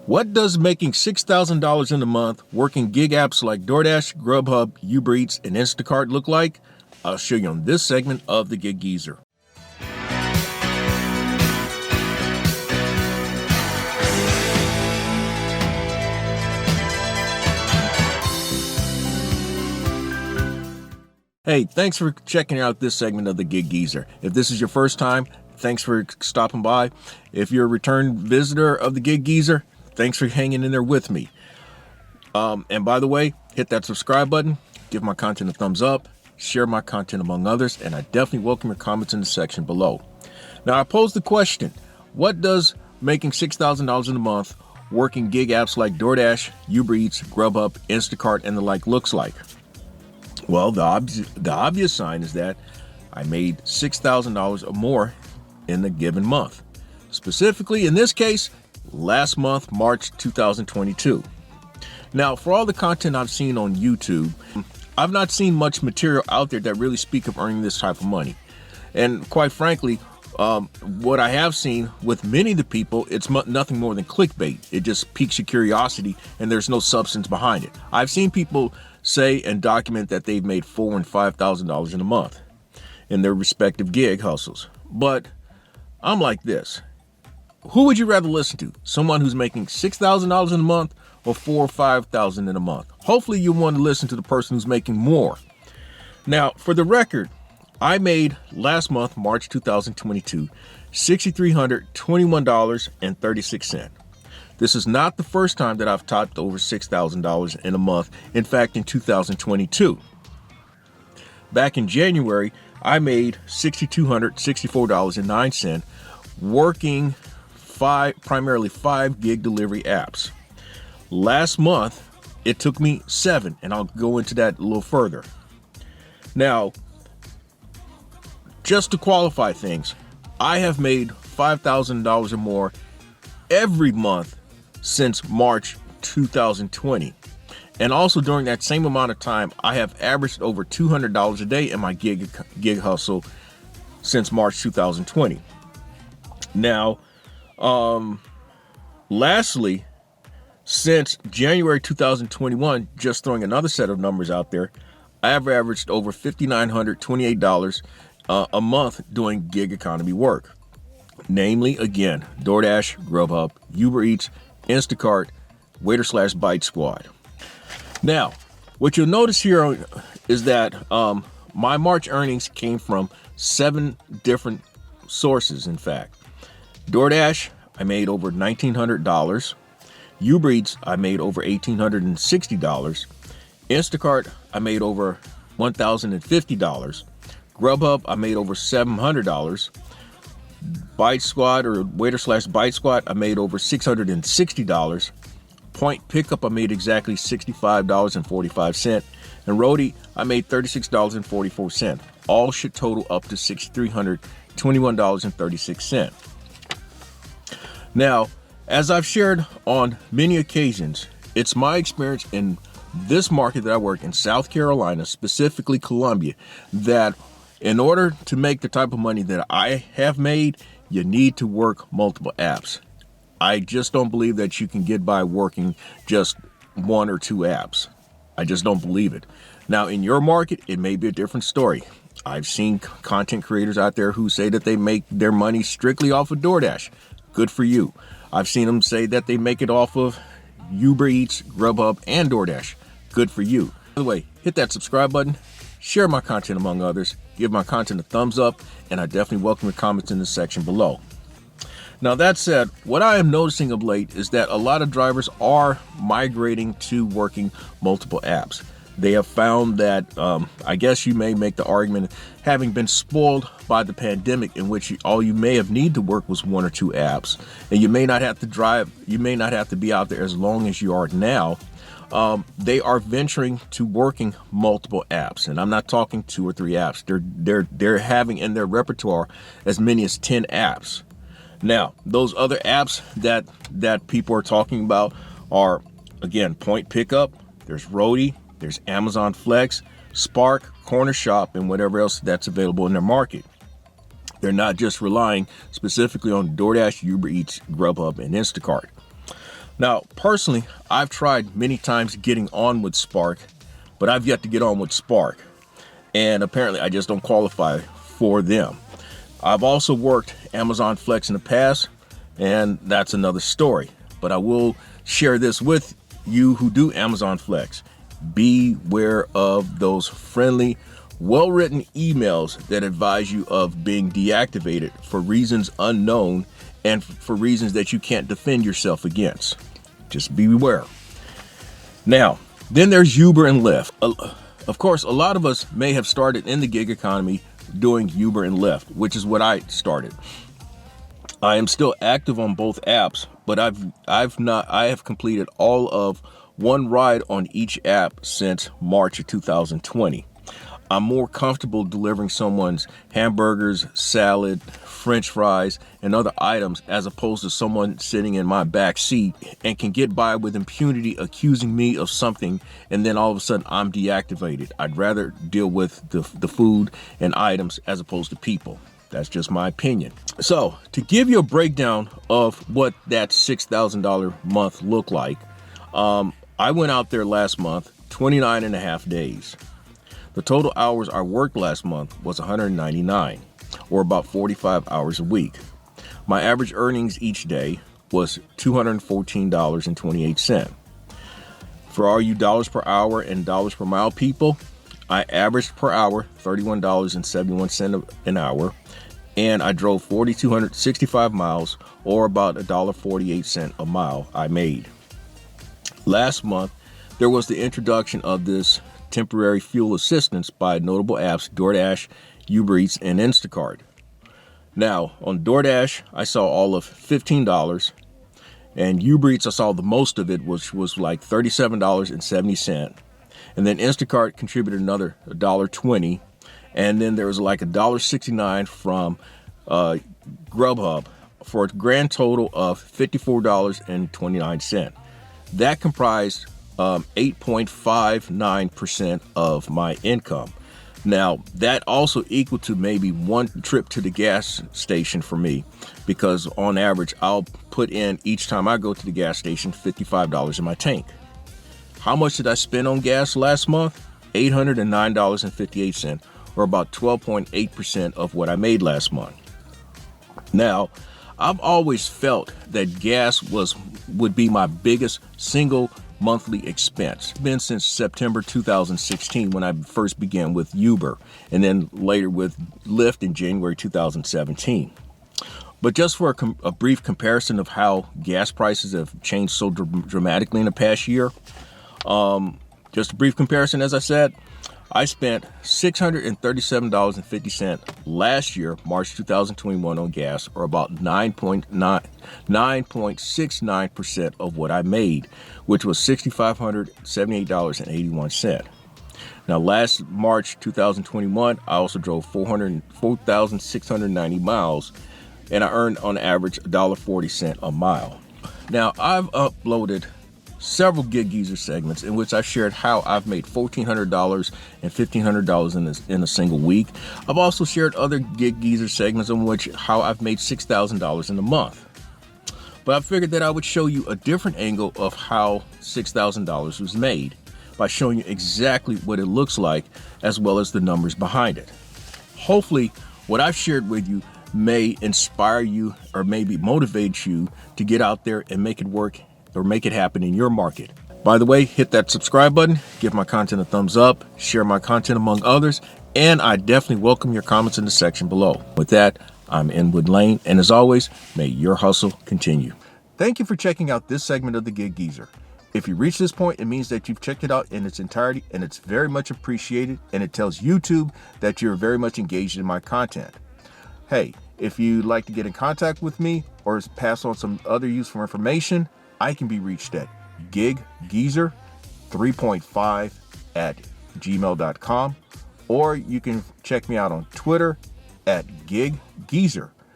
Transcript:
What does making $6,000 in a month working gig apps like DoorDash, Grubhub, Uber Eats, and Instacart look like? I'll show you on this segment of the Gig Geezer. Hey, thanks for checking out this segment of the Gig Geezer. If this is your first time, thanks for stopping by. If you're a return visitor of the Gig Geezer, thanks for hanging in there with me. And by the way, hit that subscribe button, give my content a thumbs up, share my content among others, and I definitely welcome your comments in the section below. Now, I posed the question, what does making $6,000 in a month working gig apps like DoorDash, Uber Eats, Grubhub, Instacart, and the like looks like? Well, the obvious sign is that I made $6,000 or more in a given month. Specifically, in this case, last month, March 2022. Now, for all the content I've seen on YouTube, I've not seen much material out there that really speak of earning this type of money. And quite frankly, what I have seen with many of the people, it's nothing more than clickbait. It just piques your curiosity and there's no substance behind it. I've seen people say and document that they've made $4,000 and $5,000 in a month in their respective gig hustles. But I'm like this. Who would you rather listen to? Someone who's making $6,000 in a month or $4,000 or $5,000 in a month? Hopefully you want to listen to the person who's making more. Now, for the record, I made last month, March 2022, $6,321.36. This is not the first time that I've topped over $6,000 in a month. In fact, in 2022. Back in January, I made $6,264.09 working primarily 5 gig delivery apps. Last month, it took me 7, and I'll go into that a little further. Now, just to qualify things, I have made $5,000 or more every month since March 2020. And also during that same amount of time, I have averaged over $200 a day in my gig hustle since March 2020. Now, lastly, since January 2021, just throwing another set of numbers out there, I have averaged over $5,928 a month doing gig economy work. Namely, again, DoorDash, Grubhub, Uber Eats, Instacart, Waiter/Bite Squad. Now, what you'll notice here is that my March earnings came from 7 different sources, in fact. DoorDash, I made over $1,900. Uber Eats, I made over $1,860. Instacart, I made over $1,050. Grubhub, I made over $700. Bite Squad or Waiter/Bite Squad, I made over $660. Point Pickup, I made exactly $65.45. And Roadie, I made $36.44. All should total up to $6,321.36. Now, as I've shared on many occasions, it's my experience in this market that I work in, South Carolina, specifically Columbia, that in order to make the type of money that I have made, you need to work multiple apps. I just don't believe that you can get by working just 1 or 2 apps. I just don't believe it. Now, in your market, it may be a different story. I've seen content creators out there who say that they make their money strictly off of DoorDash. Good for you. I've seen them say that they make it off of Uber Eats, Grubhub, and DoorDash. Good for you. By the way, hit that subscribe button, share my content among others, give my content a thumbs up, and I definitely welcome your comments in the section below. Now, that said, what I am noticing of late is that a lot of drivers are migrating to working multiple apps. They have found that, I guess you may make the argument, having been spoiled by the pandemic, in which all you may have need to work was 1 or 2 apps, and you may not have to drive, you may not have to be out there as long as you are now. They are venturing to working multiple apps, and I'm not talking 2 or 3 apps. They're having in their repertoire as many as 10 apps. Now, those other apps that people are talking about are, again, Point Pickup. There's Roadie. There's Amazon Flex, Spark, Corner Shop, and whatever else that's available in their market. They're not just relying specifically on DoorDash, Uber Eats, Grubhub, and Instacart. Now, personally, I've tried many times getting on with Spark, but I've yet to get on with Spark. And apparently I just don't qualify for them. I've also worked Amazon Flex in the past, and that's another story. But I will share this with you who do Amazon Flex. Beware of those friendly, well-written emails that advise you of being deactivated for reasons unknown and for reasons that you can't defend yourself against. Just beware. Now, then there's Uber and Lyft. Of course, a lot of us may have started in the gig economy doing Uber and Lyft, which is what I started. I am still active on both apps, but I have completed all of one ride on each app since March of 2020. I'm more comfortable delivering someone's hamburgers, salad, French fries, and other items as opposed to someone sitting in my back seat and can get by with impunity accusing me of something, and then all of a sudden I'm deactivated. I'd rather deal with the food and items as opposed to people. That's just my opinion. So to give you a breakdown of what that $6,000 month looked like, I went out there last month, 29 and a half days. The total hours I worked last month was 199, or about 45 hours a week. My average earnings each day was $214.28. For all you dollars per hour and dollars per mile people, I averaged per hour $31.71 an hour, and I drove 4,265 miles, or about $1.48 a mile I made. Last month, there was the introduction of this temporary fuel assistance by notable apps DoorDash, Uber Eats, and Instacart. Now, on DoorDash, I saw all of $15, and Uber Eats, I saw the most of it, which was like $37.70. And then Instacart contributed another $1.20, and then there was like $1.69 from Grubhub for a grand total of $54.29. That comprised 8.59% of my income. Now, that also equal to maybe one trip to the gas station for me, because on average, I'll put in each time I go to the gas station $55 in my tank. How much did I spend on gas last month? $809.58, or about 12.8% of what I made last month. Now, I've always felt that gas would be my biggest single monthly expense. It's been since September 2016 when I first began with Uber, and then later with Lyft in January 2017. But just for a brief comparison of how gas prices have changed so dramatically in the past year, just a brief comparison, as I said, I spent $637.50 last year, March 2021, on gas, or about 9.69% of what I made, which was $6,578.81. Now, last March 2021, I also drove 4,690 miles, and I earned on average $1.40 a mile. Now, I've uploaded several Gig Geezer segments in which I shared how I've made $1,400 and $1,500 in a single week. I've also shared other Gig Geezer segments in which how I've made $6,000 in a month. But I figured that I would show you a different angle of how $6,000 was made by showing you exactly what it looks like as well as the numbers behind it. Hopefully, what I've shared with you may inspire you or maybe motivate you to get out there and make it work or make it happen in your market. By the way, hit that subscribe button, give my content a thumbs up, share my content among others, and I definitely welcome your comments in the section below. With that, I'm Inwood Lane, and as always, may your hustle continue. Thank you for checking out this segment of the Gig Geezer. If you reach this point, it means that you've checked it out in its entirety, and it's very much appreciated, and it tells YouTube that you're very much engaged in my content. Hey, if you'd like to get in contact with me or pass on some other useful information, I can be reached at giggeezer3.5@gmail.com, or you can check me out on Twitter at giggeezer.